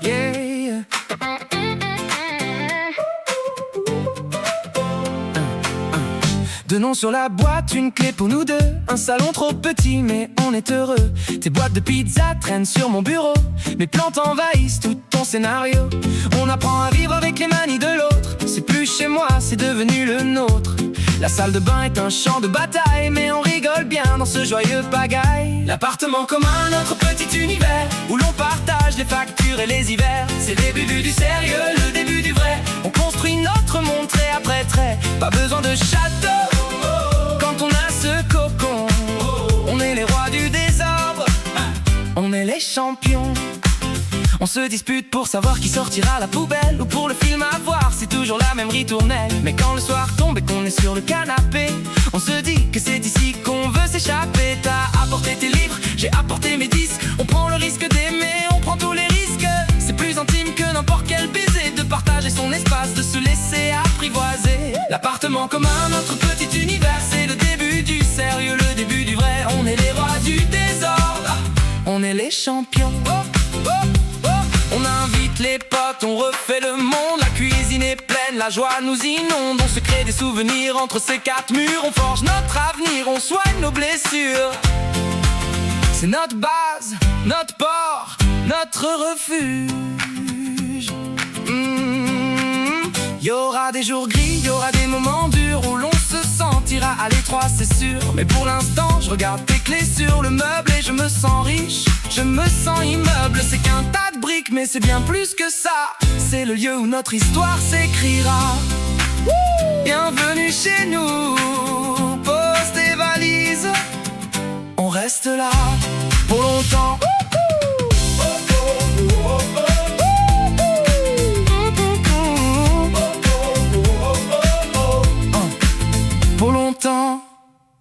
Yeah. Deux noms sur la boîte, une clé pour nous deux. Un salon trop petit mais on est heureux. Tes boîtes de pizza traînent sur mon bureau. Mes plantes envahissent tout ton scénario. On apprend à vivre avec les manies de l'autre. C'est plus chez moi, c'est devenu le nôtre. La salle de bain est un champ de bataille, mais on rigole bien dans ce joyeux pagaille. L'appartement commun, notre petit univers, où l'on partage les factures et les hivers. C'est le début du sérieux, le début du vrai. On construit notre monde trait après trait. Pas besoin de château quand on a ce cocon. On est les rois du désordre, on est les champions. On se dispute pour savoir qui sortira la poubelle, ou pour le film à voir, c'est toujours la même ritournelle. Mais quand le soir tombe et qu'on est sur le canapé, on se dit que c'est ici qu'on veut s'échapper. T'as apporté tes livres, j'ai apporté mes disques. On prend le risque d'aimer, on prend tous les risques. C'est plus intime que n'importe quel baiser, de partager son espace, de se laisser apprivoiser. L'appartement commun, notre petit univers, c'est le début du sérieux, le début du vrai. On est les rois du désordre, on est les champions. On invite les potes, on refait le monde. La cuisine est pleine, la joie nous inonde. On se crée des souvenirs entre ces quatre murs. On forge notre avenir, on soigne nos blessures. C'est notre base, notre port, notre refuge. Y aura des jours gris, y aura des moments durs où l'on se sentira à l'étroit, c'est sûr. Mais pour l'instant, je regarde tes clés sur le meuble et je me sens riche, je me sens immeuble. C'est qu'un tas de briques, mais c'est bien plus que ça. C'est le lieu où notre histoire s'écrira. Bienvenue chez nous, pose tes valises. On reste là pour longtemps.